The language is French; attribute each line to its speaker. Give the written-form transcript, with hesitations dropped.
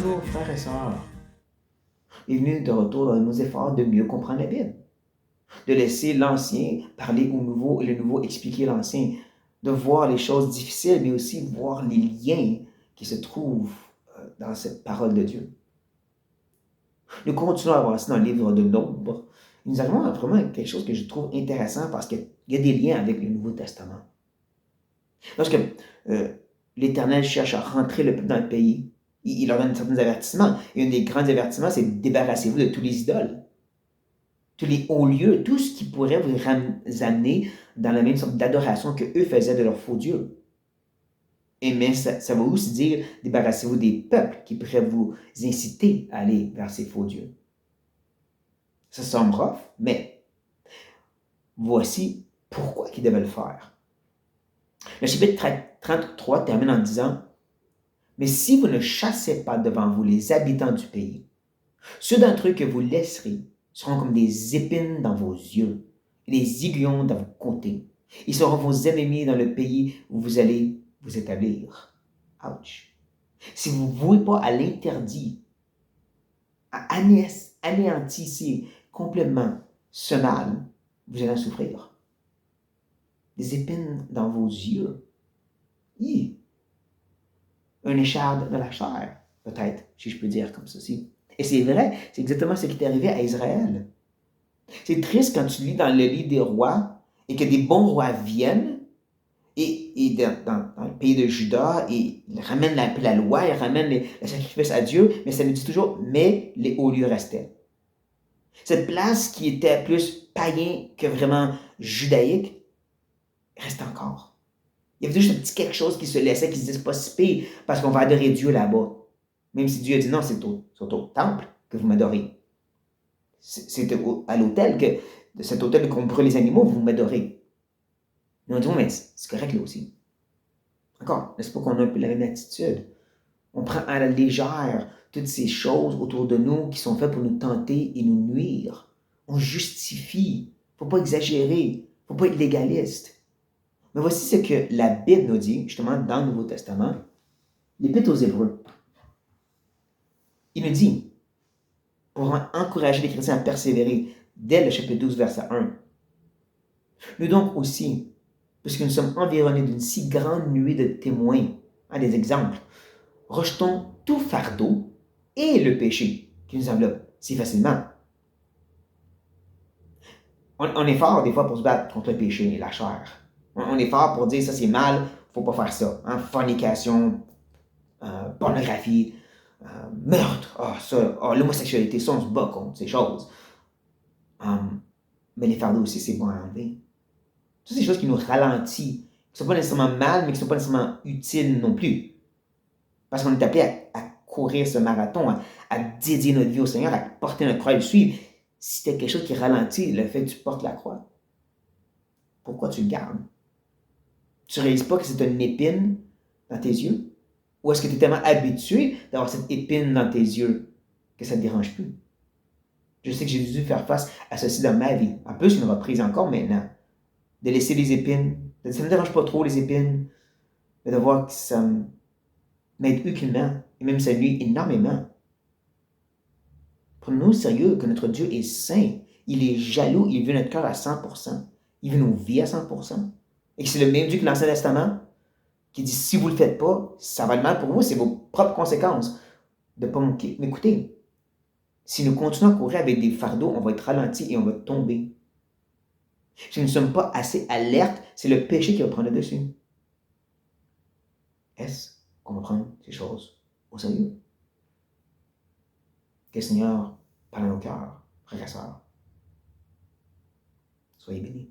Speaker 1: Bonjour, frères et sœurs. Bienvenue de retour dans nos efforts de mieux comprendre la Bible. De laisser l'ancien parler au nouveau et le nouveau expliquer l'ancien. De voir les choses difficiles, mais aussi voir les liens qui se trouvent dans cette parole de Dieu. Nous continuons à avancer dans le livre de Nombre. Nous arrivons à vraiment quelque chose que je trouve intéressant parce qu'il y a des liens avec le Nouveau Testament. Lorsque l'Éternel cherche à rentrer le peuple dans le pays, il leur donne certains avertissements. Et un des grands avertissements, c'est débarrassez-vous de tous les idoles, tous les hauts lieux, tout ce qui pourrait vous amener dans la même sorte d'adoration que eux faisaient de leurs faux dieux. Mais ça va aussi dire débarrassez-vous des peuples qui pourraient vous inciter à aller vers ces faux dieux. Ça semble rough, mais voici pourquoi ils devaient le faire. Le chapitre 33 termine en disant mais si vous ne chassez pas devant vous les habitants du pays, ceux d'entre eux que vous laisserez seront comme des épines dans vos yeux et des aiguillons dans vos côtés. Ils seront vos ennemis dans le pays où vous allez vous établir. Ouch. Si vous ne vouez pas à l'interdit, à anéantissez complètement ce mal, vous allez en souffrir. Des épines dans vos yeux. Un écharde de la chair, peut-être, si je peux dire comme ceci. Et c'est vrai, c'est exactement ce qui est arrivé à Israël. C'est triste quand tu lis dans le livre des rois et que des bons rois viennent et dans le pays de Juda et ils ramènent la loi, ils ramènent le sacrifice à Dieu, mais ça nous dit toujours, mais les hauts lieux restaient. Cette place qui était plus païen que vraiment judaïque reste encore. Il y avait juste un petit quelque chose qui se laissait, qui se disait, c'est pas si pire, parce qu'on va adorer Dieu là-bas. Même si Dieu a dit, non, c'est au temple que vous m'adorez. C'est à l'autel de cet autel qu'on brûle les animaux, vous m'adorez. Mais on dit, mais c'est correct là aussi. Encore, n'est-ce pas qu'on a un peu la même attitude? On prend à la légère toutes ces choses autour de nous qui sont faites pour nous tenter et nous nuire. On justifie. Faut pas exagérer. Faut pas être légaliste. Mais voici ce que la Bible nous dit, justement, dans le Nouveau Testament, l'Épître aux Hébreux. Il nous dit, pour encourager les chrétiens à persévérer, dès le chapitre 12, verset 1, nous donc aussi, puisque nous sommes environnés d'une si grande nuée de témoins, des exemples, rejetons tout fardeau et le péché qui nous enveloppe si facilement. On est fort des fois pour se battre contre le péché et la chair. On est fort pour dire ça c'est mal, faut pas faire ça. Fornication, pornographie, meurtre, l'homosexualité, ça on se bat contre ces choses. Mais les fardeaux aussi, c'est bon à enlever. Toutes ces choses qui nous ralentissent, qui ne sont pas nécessairement mal, mais qui ne sont pas nécessairement utiles non plus. Parce qu'on est appelé à courir ce marathon, à dédier notre vie au Seigneur, à porter notre croix et le suivre. Si c'était quelque chose qui ralentit le fait que tu portes la croix, pourquoi tu le gardes? Tu ne réalises pas que c'est une épine dans tes yeux? Ou est-ce que tu es tellement habitué d'avoir cette épine dans tes yeux que ça ne te dérange plus? Je sais que j'ai dû faire face à ceci dans ma vie. En plus, une reprise encore maintenant. De laisser les épines. Ça ne me dérange pas trop, les épines. Mais de voir que ça m'aide utilement. Et même ça nuit énormément. Prenons-nous au sérieux que notre Dieu est saint. Il est jaloux. Il veut notre cœur à 100%. Il veut nos vies à 100%. Et que c'est le même Dieu que l'Ancien Testament qui dit si vous ne le faites pas, ça va être mal pour vous. C'est vos propres conséquences de ne pas m'écouter. Si nous continuons à courir avec des fardeaux, on va être ralenti et on va tomber. Si nous ne sommes pas assez alertes, c'est le péché qui va prendre le dessus. Est-ce qu'on va prendre ces choses au sérieux? Que le Seigneur parle à nos cœurs, frères et sœurs. Soyez bénis.